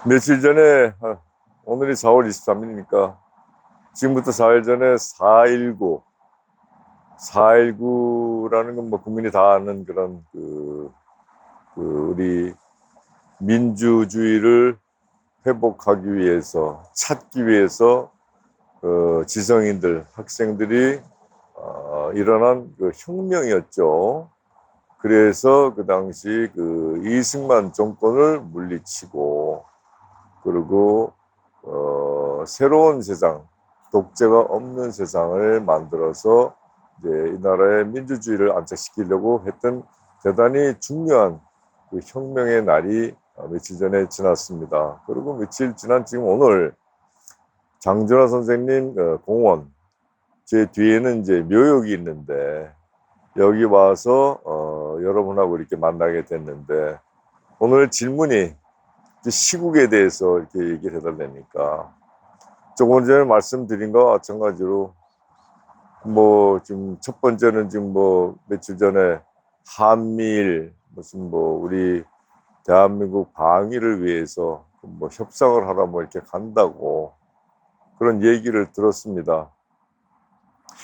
며칠 전에 오늘이 4월 23일이니까 지금부터 4일 전에 4.19라는 건 뭐 국민이 다 아는 그런 우리 민주주의를 회복하기 위해서 찾기 위해서 지성인들 학생들이 일어난 그 혁명이었죠. 그래서 그 당시 그 이승만 정권을 물리치고 그리고 새로운 세상, 독재가 없는 세상을 만들어서 이제 이 나라의 민주주의를 안착시키려고 했던 대단히 중요한 그 혁명의 날이 며칠 전에 지났습니다. 그리고 며칠 지난 지금 오늘 장준하 선생님 공원 제 뒤에는 이제 묘역이 있는데 여기 와서 여러분하고 이렇게 만나게 됐는데 오늘 질문이 시국에 대해서 이렇게 얘기를 해달라니까 조금 전에 말씀드린 거와 마찬가지로 뭐 지금 첫 번째는 지금 뭐 며칠 전에 한미일 무슨 뭐 우리 대한민국 방위를 위해서 뭐 협상을 하러 뭐 이렇게 간다고 그런 얘기를 들었습니다.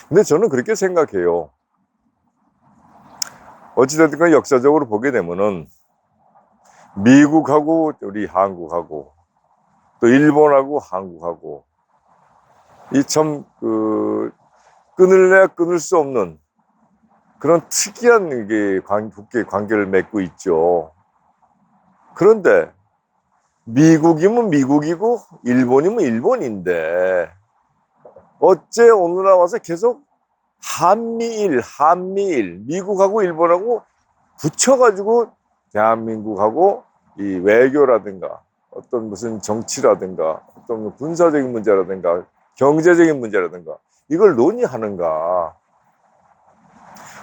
근데 저는 그렇게 생각해요. 어찌됐든 역사적으로 보게 되면은 미국하고 우리 한국하고 또 일본하고 한국하고 이 참 끊을래야 끊을 수 없는 그런 특이한 이게 국계 관계를 맺고 있죠. 그런데 미국이면 미국이고 일본이면 일본인데 어째 오늘 나와서 계속 한미일 미국하고 일본하고 붙여가지고 대한민국하고 이 외교라든가 어떤 무슨 정치라든가 어떤 군사적인 문제라든가 경제적인 문제라든가 이걸 논의하는가.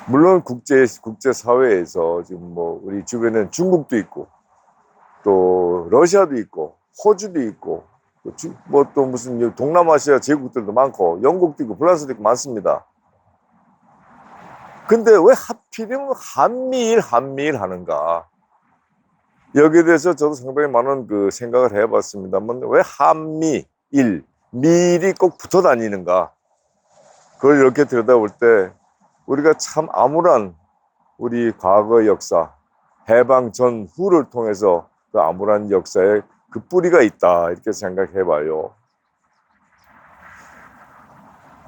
물론 국제사회에서 지금 뭐 우리 주변에는 중국도 있고 또 러시아도 있고 호주도 있고 뭐 또 무슨 동남아시아 제국들도 많고 영국도 있고 프랑스도 있고 많습니다. 근데 왜 하필이면 한미일 하는가? 여기에 대해서 저도 상당히 많은 그 생각을 해봤습니다만 왜 밀이 꼭 붙어 다니는가? 그걸 이렇게 들여다볼 때 우리가 참 암울한 우리 과거 역사, 해방 전후를 통해서 그 암울한 역사에 그 뿌리가 있다 이렇게 생각해봐요.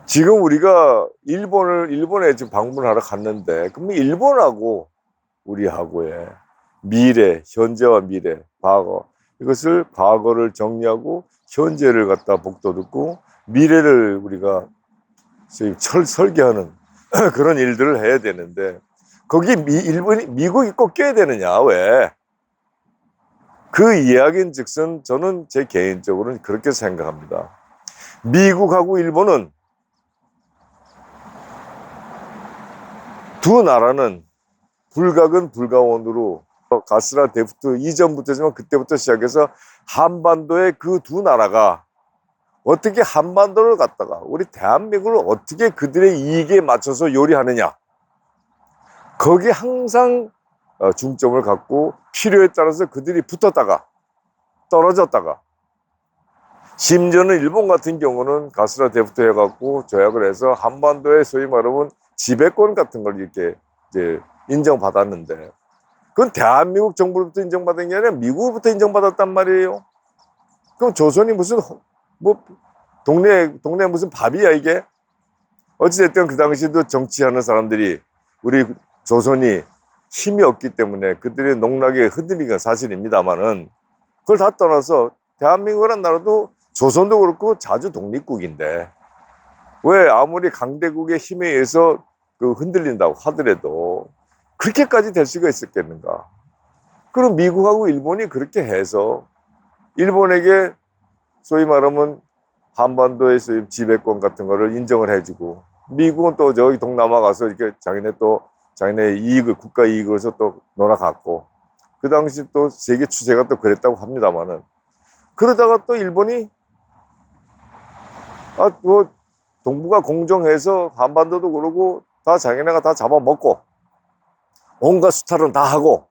지금 우리가 일본에 지금 방문하러 갔는데 그러면 일본하고 우리하고의 미래, 현재와 미래, 과거 이것을 과거를 정리하고 현재를 갖다 복돋고 미래를 우리가 설계하는 그런 일들을 해야 되는데 거기 미국이 꼭 껴야 되느냐 왜? 그 이야기인 즉슨 저는 제 개인적으로는 그렇게 생각합니다. 미국하고 일본은 두 나라는 불가근 불가원으로 가스라 데프트 이전부터지만 그때부터 시작해서 한반도의 그 두 나라가 어떻게 한반도를 갖다가 우리 대한민국을 어떻게 그들의 이익에 맞춰서 요리하느냐 거기에 항상 중점을 갖고 필요에 따라서 그들이 붙었다가 떨어졌다가 심지어는 일본 같은 경우는 가스라 데프트 해갖고 조약을 해서 한반도에 소위 말하면 지배권 같은 걸 이렇게 이제 인정받았는데 그건 대한민국 정부로부터 인정받은 게 아니라 미국으로부터 인정받았단 말이에요. 그럼 조선이 무슨 뭐 동네 무슨 밥이야 이게? 어찌됐든 그 당시도 정치하는 사람들이 우리 조선이 힘이 없기 때문에 그들의 농락에 흔들린 건 사실입니다만은 그걸 다 떠나서 대한민국이라는 나라도 조선도 그렇고 자주 독립국인데 왜 아무리 강대국의 힘에 의해서 흔들린다고 하더라도 그렇게까지 될 수가 있었겠는가? 그럼 미국하고 일본이 그렇게 해서 일본에게 소위 말하면 한반도의 소위 지배권 같은 거를 인정을 해주고 미국은 또 저기 동남아 가서 이렇게 자기네 이익을 국가 이익으로서 또 놀아갔고 그 당시 또 세계 추세가 또 그랬다고 합니다만은 그러다가 또 일본이 뭐 동북아 공정해서 한반도도 그러고 다 자기네가 다 잡아먹고 온갖 수탈은 다 하고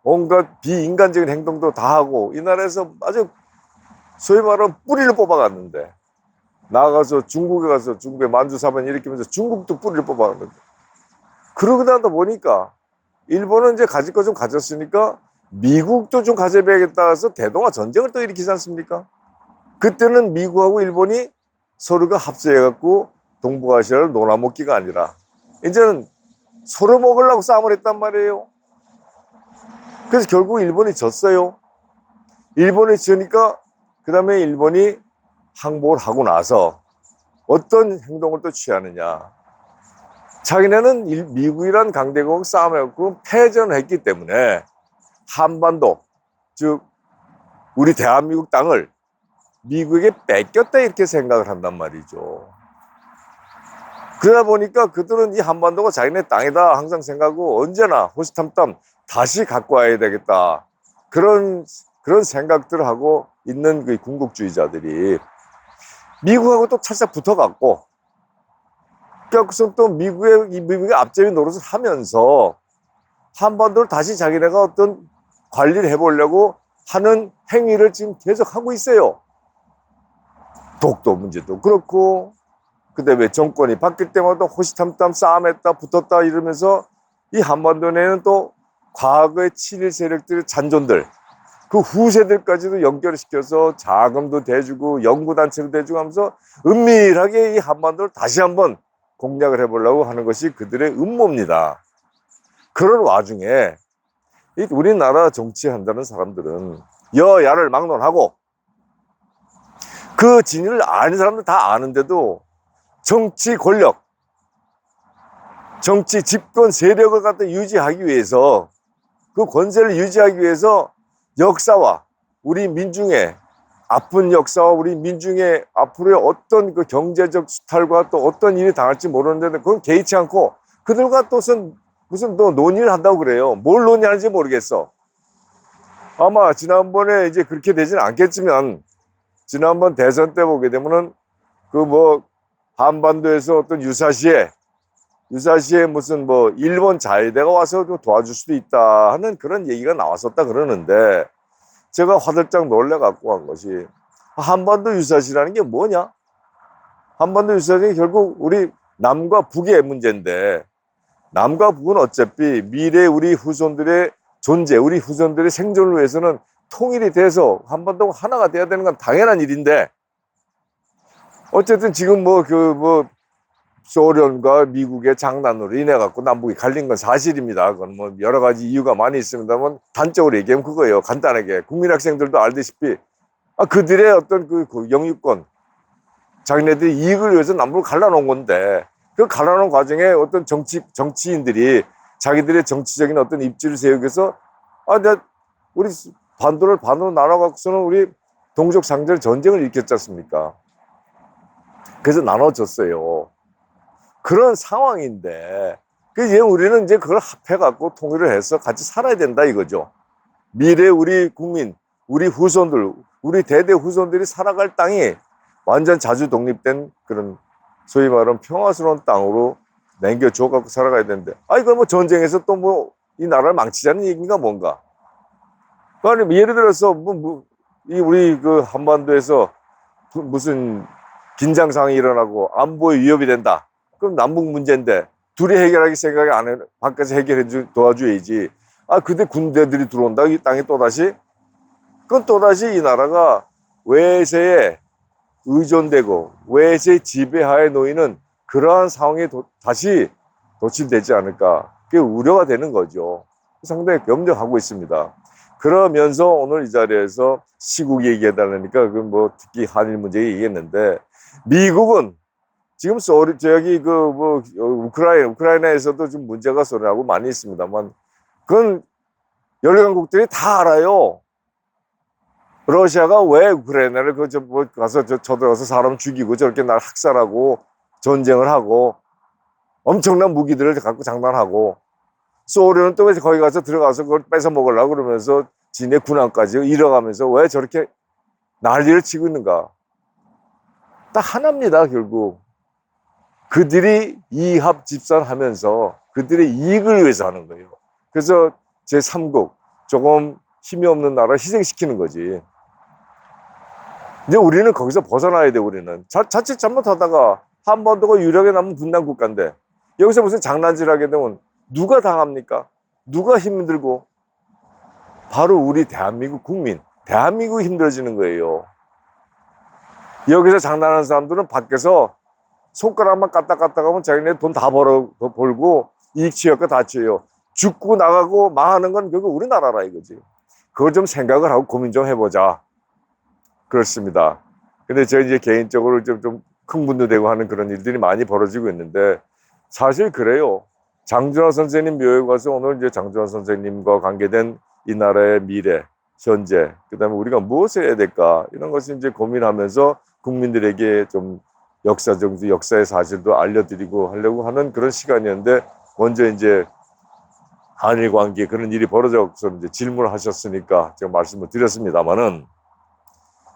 온갖 비인간적인 행동도 다 하고 이 나라에서 아주 소위 말하면 뿌리를 뽑아갔는데, 나가서 중국에 가서 중국에 만주 사변 일으키면서 중국도 뿌리를 뽑아갔는데, 그러고 나다 보니까 일본은 이제 가질 거 좀 가졌으니까 미국도 좀 가져봐야겠다 해서 대동아 전쟁을 또 일으키지 않습니까? 그때는 미국하고 일본이 서로가 합세해갖고 동북아시아를 놀아먹기가 아니라 이제는 서로 먹으려고 싸움을 했단 말이에요. 그래서 결국 일본이 졌어요. 일본이 지니까 그 다음에 일본이 항복을 하고 나서 어떤 행동을 또 취하느냐. 자기네는 미국이란 강대국하고 싸움해갖고 패전을 했기 때문에 한반도, 즉 우리 대한민국 땅을 미국에게 뺏겼다 이렇게 생각을 한단 말이죠. 그러다 보니까 그들은 이 한반도가 자기네 땅이다 항상 생각하고 언제나 호시탐탐 다시 갖고 와야 되겠다. 그런 생각들을 하고 있는 그 군국주의자들이 미국하고 또 찰싹 붙어갖고, 그래서 또 미국의 앞제비 노릇을 하면서 한반도를 다시 자기네가 어떤 관리를 해보려고 하는 행위를 지금 계속 하고 있어요. 독도 문제도 그렇고, 그다음에 정권이 바뀔 때마다 호시탐탐 싸움했다 붙었다 이러면서 이 한반도 내에는 또 과거의 친일 세력들의 잔존들, 그 후세들까지도 연결을 시켜서 자금도 대주고 연구단체도 대주고 하면서 은밀하게 이 한반도를 다시 한번 공략을 해보려고 하는 것이 그들의 음모입니다. 그런 와중에 이 우리나라 정치한다는 사람들은 여야를 막론하고 그 진위를 아는 사람들 다 아는데도 정치 권력, 정치 집권 세력을 갖다 유지하기 위해서, 그 권세를 유지하기 위해서 역사와 우리 민중의 아픈 역사와 우리 민중의 앞으로의 어떤 그 경제적 수탈과 또 어떤 일이 당할지 모르는데 그건 개의치 않고 그들과 또 무슨 또 논의를 한다고 그래요. 뭘 논의하는지 모르겠어. 아마 지난번에 이제 그렇게 되지는 않겠지만 지난번 대선 때 보게 되면은 그 뭐 한반도에서 어떤 유사시에 무슨 뭐 일본 자위대가 와서 도와줄 수도 있다 하는 그런 얘기가 나왔었다 그러는데, 제가 화들짝 놀래 갖고 한 것이 한반도 유사시라는 게 뭐냐? 한반도 유사시는 결국 우리 남과 북의 문제인데, 남과 북은 어차피 미래 우리 후손들의 존재, 우리 후손들의 생존을 위해서는 통일이 돼서 한반도가 하나가 돼야 되는 건 당연한 일인데, 어쨌든 지금 소련과 미국의 장난으로 인해 갖고 남북이 갈린 건 사실입니다. 그건 뭐 여러 가지 이유가 많이 있습니다만 단적으로 얘기하면 그거예요. 간단하게 국민 학생들도 알다시피 그들의 어떤 그 영유권, 자기네들이 이익을 위해서 남북을 갈라놓은 건데, 그 갈라놓은 과정에 어떤 정치인들이 자기들의 정치적인 어떤 입지를 세우기 위해서 우리 반도를 반으로 나눠갖고서는 우리 동족 상절 전쟁을 일으켰지 않습니까? 그래서 나눠졌어요. 그런 상황인데, 우리는 이제 그걸 합해갖고 통일을 해서 같이 살아야 된다 이거죠. 미래 우리 국민, 우리 후손들, 우리 대대 후손들이 살아갈 땅이 완전 자주 독립된 그런 소위 말하는 평화스러운 땅으로 남겨줘갖고 살아가야 되는데, 이걸 뭐 전쟁에서 또 뭐 이 나라를 망치자는 얘기인가 뭔가. 아니, 예를 들어서 우리 그 한반도에서 무슨 긴장 상황이 일어나고 안보에 위협이 된다. 그럼 남북 문제인데 둘이 해결하기 생각이 안 해, 밖에서 도와줘야지. 근데 군대들이 들어온다. 이 땅에 또다시. 그건 또다시 이 나라가 외세에 의존되고 외세 지배하에 놓이는 그러한 상황에 다시 도취되지 않을까. 그게 우려가 되는 거죠. 상당히 염려하고 있습니다. 그러면서 오늘 이 자리에서 시국 얘기해달라니까 특히 한일 문제 얘기했는데, 미국은 지금 우크라이나에서도 좀 문제가 소리나고 많이 있습니다만, 그건 열강국들이 다 알아요. 러시아가 왜 우크라이나를 가서 쳐들어가서 사람 죽이고 저렇게 날 학살하고 전쟁을 하고 엄청난 무기들을 갖고 장난하고, 소련은 또 왜 거기 가서 들어가서 그걸 뺏어 먹으려고 그러면서 지네 군함까지 잃어가면서 왜 저렇게 난리를 치고 있는가? 딱 하나입니다. 결국 그들이 이합집산하면서 그들의 이익을 위해서 하는 거예요. 그래서 제3국 조금 힘이 없는 나라를 희생시키는 거지. 이제 우리는 거기서 벗어나야 돼. 우리는 자칫 잘못하다가 한반도가 유력에 남은 분단 국가인데 여기서 무슨 장난질하게 되면 누가 당합니까? 누가 힘들고? 바로 우리 대한민국 국민, 대한민국이 힘들어지는 거예요. 여기서 장난하는 사람들은 밖에서 손가락만 까딱까딱 하면 자기네 돈 다 벌고 이익 취업가 다 취해요. 죽고 나가고 망하는 건 결국 우리나라라 이거지. 그걸 좀 생각을 하고 고민 좀 해보자. 그렇습니다. 근데 제가 이제 개인적으로 좀 흥분도 하는 그런 일들이 많이 벌어지고 있는데 사실 그래요. 장준하 선생님 묘에 가서 오늘 이제 장준하 선생님과 관계된 이 나라의 미래, 현재, 그 다음에 우리가 무엇을 해야 될까 이런 것을 이제 고민하면서 국민들에게 좀 역사의 사실도 알려드리고 하려고 하는 그런 시간이었는데 먼저 이제 한일 관계에 그런 일이 벌어져서 이제 질문을 하셨으니까 제가 말씀을 드렸습니다만은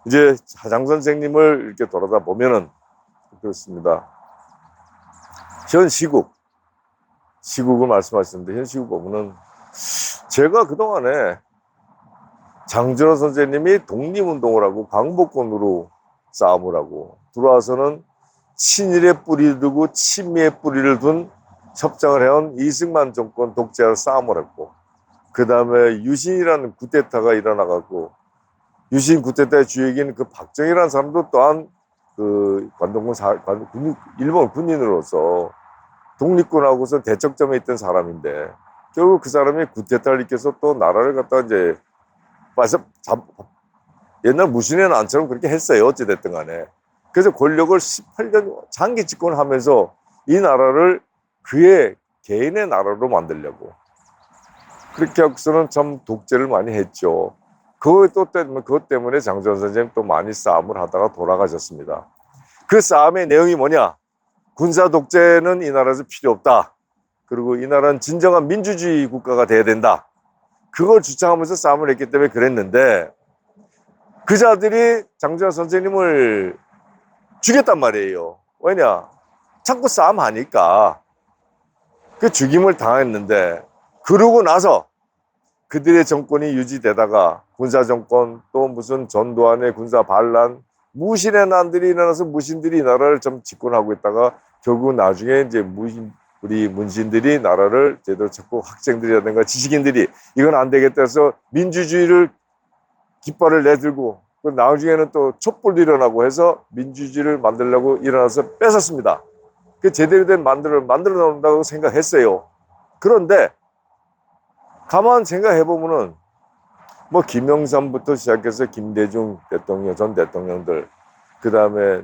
이제 장 선생님을 이렇게 돌아다 보면은 그렇습니다. 현 시국을 말씀하셨는데 현 시국 보면은 제가 그동안에 장준하 선생님이 독립운동을 하고 광복군으로 싸움을 하고 들어와서는 친일의 뿌리를 두고 친미의 뿌리를 둔 협정을 해온 이승만 정권 독재와 싸움을 했고 그 다음에 유신이라는 쿠데타가 일어나갖고 유신 쿠데타의 주역인 그 박정희라는 사람도 또한 그 일본 군인으로서 독립군하고서 대척점에 있던 사람인데 결국 그 사람이 쿠데타를 일으켜서 또 나라를 갖다 이제 옛날 무신의 난처럼 그렇게 했어요. 어찌됐든 간에. 그래서 권력을 18년 장기 집권을 하면서 이 나라를 그의 개인의 나라로 만들려고 그렇게 하고서는 참 독재를 많이 했죠. 그것 때문에 장준하 선생님 또 많이 싸움을 하다가 돌아가셨습니다. 그 싸움의 내용이 뭐냐? 군사 독재는 이 나라에서 필요 없다. 그리고 이 나라는 진정한 민주주의 국가가 돼야 된다. 그걸 주장하면서 싸움을 했기 때문에 그랬는데 그 자들이 장준하 선생님을 죽였단 말이에요. 왜냐? 자꾸 싸움하니까 그 죽임을 당했는데 그러고 나서 그들의 정권이 유지되다가 군사정권 또 무슨 전두환의 군사 반란 무신의 난들이 일어나서 무신들이 이 나라를 좀 집권하고 있다가 결국 나중에 이제 우리 문신들이 나라를 제대로 찾고 학생들이라든가 지식인들이 이건 안 되겠다 해서 민주주의를 깃발을 내들고 나중에는 또 촛불도 일어나고 해서 민주주의를 만들려고 일어나서 뺏었습니다. 그 제대로 된 만들어 놓는다고 생각했어요. 그런데 가만 생각해보면은 뭐 김영삼부터 시작해서 김대중 대통령, 전 대통령들, 그 다음에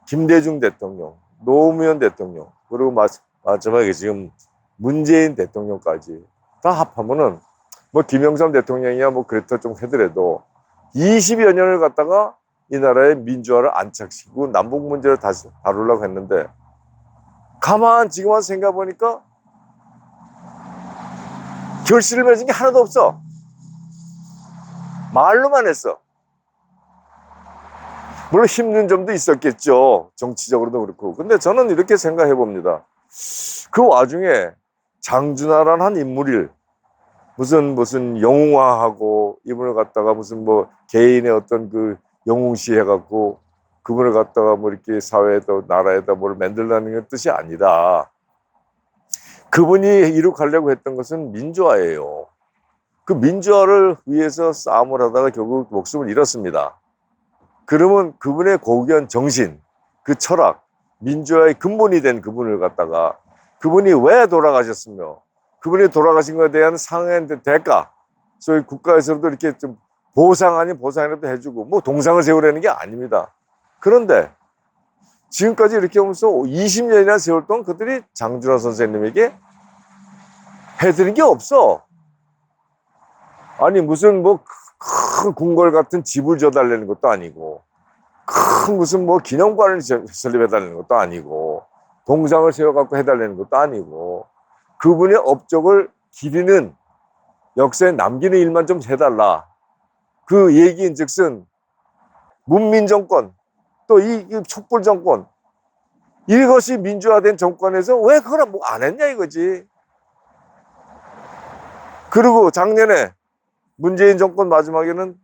김대중 대통령, 노무현 대통령, 그리고 마지막에 지금 문재인 대통령까지 다 합하면은 뭐 김영삼 대통령이야 뭐 그랬다 좀 하더라도 20여 년을 갖다가 이 나라의 민주화를 안착시키고 남북 문제를 다시 다루려고 했는데 가만 지금 와서 생각해보니까 결실을 맺은 게 하나도 없어. 말로만 했어. 물론 힘든 점도 있었겠죠. 정치적으로도 그렇고. 근데 저는 이렇게 생각해 봅니다. 그 와중에 장준하라는 한 인물을 무슨 영웅화하고 이분을 갖다가 무슨 뭐 개인의 어떤 그 영웅시 해갖고 그분을 갖다가 뭐 이렇게 사회에다 나라에다 뭘 만들라는 뜻이 아니라 그분이 이룩하려고 했던 것은 민주화예요. 그 민주화를 위해서 싸움을 하다가 결국 목숨을 잃었습니다. 그러면 그분의 고귀한 정신, 그 철학, 민주화의 근본이 된 그분을 갖다가 그분이 왜 돌아가셨으며 그분이 돌아가신 것에 대한 상한 대가, 소위 국가에서도 이렇게 좀 보상 아닌 보상이라도 해주고 뭐 동상을 세우려는 게 아닙니다. 그런데 지금까지 이렇게 하면서 20년이나 세월 동안 그들이 장준하 선생님에게 해드린 게 없어. 아니 무슨 뭐 큰 궁궐 같은 집을 줘달라는 것도 아니고 큰 무슨 뭐 기념관을 설립해달라는 것도 아니고 동상을 세워갖고 해달라는 것도 아니고 그분의 업적을 기리는 역사에 남기는 일만 좀 해달라. 그 얘기인즉슨 문민정권 또 이 촛불정권 이것이 민주화된 정권에서 왜 그걸 뭐 안 했냐 이거지. 그리고 작년에 문재인 정권 마지막에는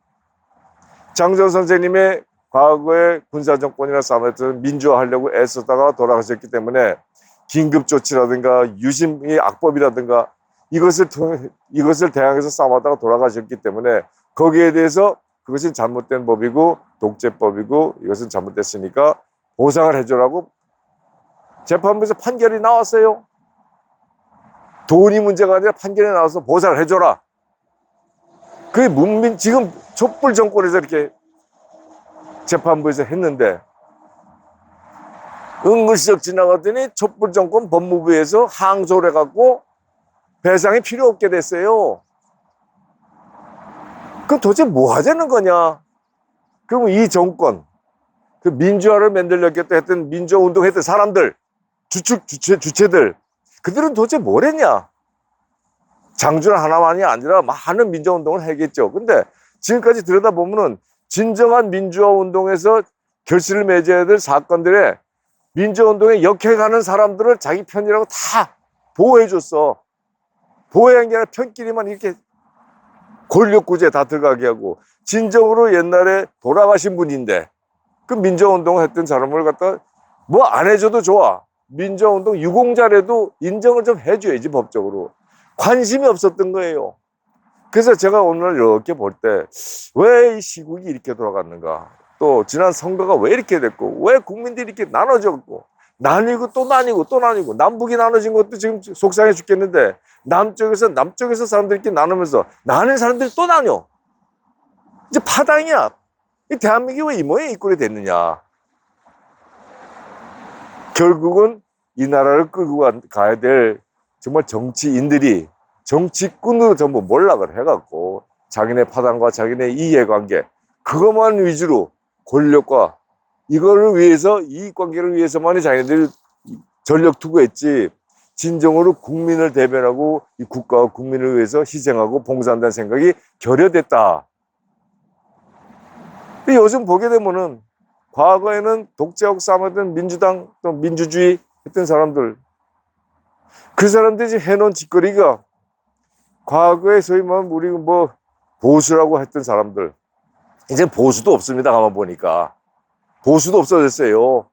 장전 선생님의 과거의 군사정권이나 싸움에서 민주화하려고 애쓰다가 돌아가셨기 때문에 긴급조치라든가 유심의 악법이라든가 이것을 대항해서 싸움하다가 돌아가셨기 때문에 거기에 대해서 그것이 잘못된 법이고 독재법이고 이것은 잘못됐으니까 보상을 해줘라고 재판부에서 판결이 나왔어요. 돈이 문제가 아니라 판결이 나와서 보상을 해줘라. 그게 지금 촛불 정권에서 이렇게 재판부에서 했는데 은근슬쩍 지나갔더니 촛불 정권 법무부에서 항소를 해갖고 배상이 필요 없게 됐어요. 그럼 도대체 뭐 하자는 거냐? 그럼 이 정권, 그 민주화를 만들려겠다 했던 민주화 운동했던 사람들, 주체들, 그들은 도대체 뭘 했냐? 장준 하나만이 아니라 많은 민주화 운동을 하겠죠. 근데 지금까지 들여다보면은 진정한 민주화 운동에서 결실을 맺어야 될 사건들에 민주화 운동에 역행하는 사람들을 자기 편이라고 다 보호해줬어. 보호한 게 아니라 편끼리만 이렇게 권력구제에 다 들어가게 하고 진정으로 옛날에 돌아가신 분인데 그 민주화 운동을 했던 사람을 갖다 뭐 안 해줘도 좋아. 민주화 운동 유공자라도 인정을 좀 해줘야지 법적으로. 관심이 없었던 거예요. 그래서 제가 오늘 이렇게 볼 때 왜 이 시국이 이렇게 돌아갔는가, 또 지난 선거가 왜 이렇게 됐고 왜 국민들이 이렇게 나눠졌고 나뉘고 또 나뉘고 또 나뉘고 남북이 나눠진 것도 지금 속상해 죽겠는데 남쪽에서 사람들이 이렇게 나누면서 나는 사람들이 또 나뉘어. 이제 파당이야. 이 대한민국이 왜 이 모양이 꼴이 됐느냐. 결국은 이 나라를 끌고 가야 될 정말 정치인들이 정치꾼으로 전부 몰락을 해갖고 자기네 파당과 자기네 이해관계 그것만 위주로 권력과 이거를 위해서 이익관계를 위해서만이 자기네들이 전력 투구했지 진정으로 국민을 대변하고 이 국가와 국민을 위해서 희생하고 봉사한다는 생각이 결여됐다. 근데 요즘 보게 되면은 과거에는 독재하고 싸움하던 민주당 또 민주주의 했던 사람들 그 사람들이 해놓은 짓거리가 과거에 소위 말하면 우리 뭐 보수라고 했던 사람들 이제 보수도 없습니다. 가만 보니까 보수도 없어졌어요.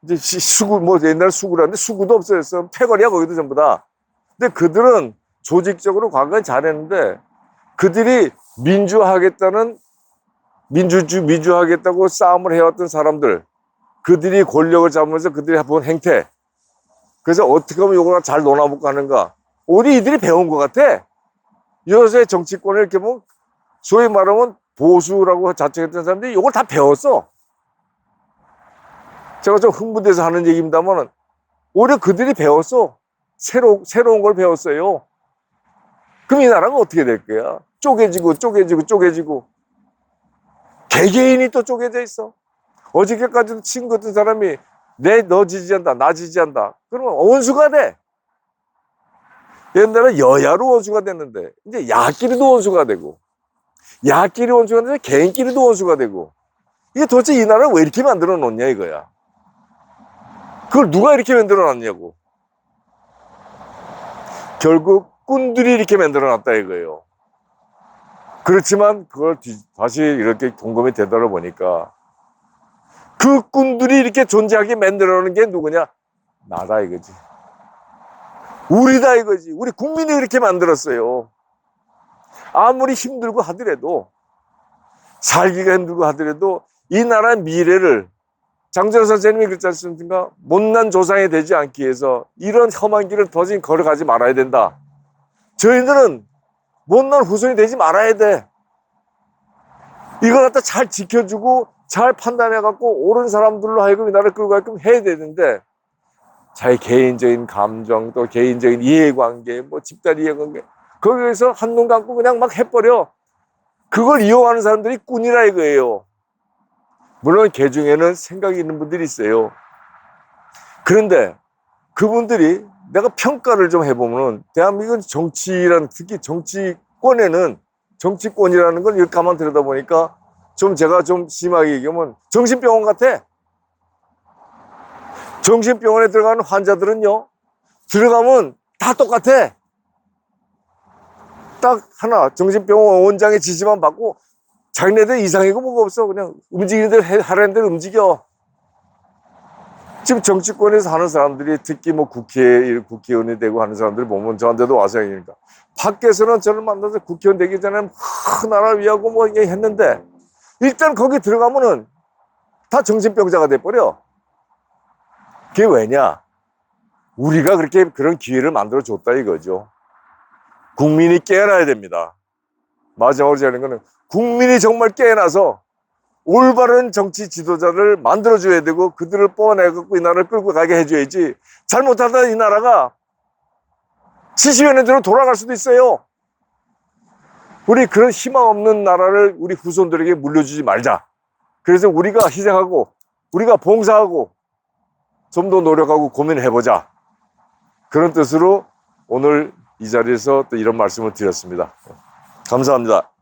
이제 수구 뭐 옛날 수구라는데 수구도 없어졌어. 패거리야 거기도 전부 다. 근데 그들은 조직적으로 과거에 잘했는데 그들이 민주화하겠다는 민주하겠다고 싸움을 해왔던 사람들 그들이 권력을 잡으면서 그들이 해본 행태 그래서 어떻게 하면 이걸 잘 논아먹고 하는가 우리 이들이 배운 것 같아. 요새 정치권을 이렇게 보면 소위 말하면 보수라고 자청했던 사람들이 이걸 다 배웠어. 제가 좀 흥분돼서 하는 얘기입니다만 오히려 그들이 배웠어. 새로운 걸 배웠어요. 그럼 이 나라가 어떻게 될 거야? 쪼개지고 개개인이 또 쪼개져 있어. 어저께까지도 친구 같은 사람이 너 지지한다 나 지지한다 그러면 원수가 돼. 옛날에 여야로 원수가 됐는데 이제 야끼리도 원수가 되고 야끼리 원수가 되는데 개인끼리도 원수가 되고 이게 도대체 이 나라를 왜 이렇게 만들어 놓냐 이거야. 그걸 누가 이렇게 만들어 놨냐고. 결국 꾼들이 이렇게 만들어 놨다 이거예요. 그렇지만 그걸 다시 이렇게 곰곰이 되돌아보니까 그 꾼들이 이렇게 존재하게 만들어 놓은 게 누구냐? 나다 이거지. 우리다 이거지. 우리 국민이 그렇게 만들었어요. 아무리 힘들고 하더라도 살기가 힘들고 하더라도 이 나라의 미래를 장전 선생님이 그랬지 않습니까? 못난 조상이 되지 않기 위해서 이런 험한 길을 더 이상 걸어가지 말아야 된다. 저희들은 못난 후손이 되지 말아야 돼. 이걸 갖다 잘 지켜주고 잘 판단해갖고 옳은 사람들로 하여금 이 나라를 끌고 가게끔 해야 되는데 자기 개인적인 감정 또 개인적인 이해관계 뭐 집단 이해관계 거기에서 한눈 감고 그냥 막 해버려. 그걸 이용하는 사람들이 꾼이라 이거예요. 물론 개 중에는 생각이 있는 분들이 있어요. 그런데 그분들이 내가 평가를 좀 해보면 대한민국 정치란 특히 정치권이라는 걸 이렇게 가만 들여다보니까 제가 좀 심하게 얘기하면 정신병원 같아. 정신병원에 들어가는 환자들은요 들어가면 다 똑같아. 딱 하나 정신병원 원장의 지시만 받고 자기네들 이상이고 뭐가 없어. 그냥 움직이는 대로 하라는 대로 움직여. 지금 정치권에서 하는 사람들이 특히 뭐 국회의원이 되고 하는 사람들이 보면 저한테도 와서 얘기하니까 밖에서는 저를 만나서 국회의원 되기 전에 나라를 위하고 뭐 했는데 일단 거기 들어가면은 다 정신병자가 돼버려. 그게 왜냐? 우리가 그렇게 그런 기회를 만들어 줬다 이거죠. 국민이 깨어나야 됩니다. 마지막으로 제가 하는 거는 국민이 정말 깨어나서 올바른 정치 지도자를 만들어줘야 되고 그들을 뽑아내갖고 이 나라를 끌고 가게 해줘야지. 잘못하다 이 나라가 70여 년 뒤로 돌아갈 수도 있어요. 우리 그런 희망 없는 나라를 우리 후손들에게 물려주지 말자. 그래서 우리가 희생하고 우리가 봉사하고 좀 더 노력하고 고민해보자. 그런 뜻으로 오늘 이 자리에서 또 이런 말씀을 드렸습니다. 감사합니다.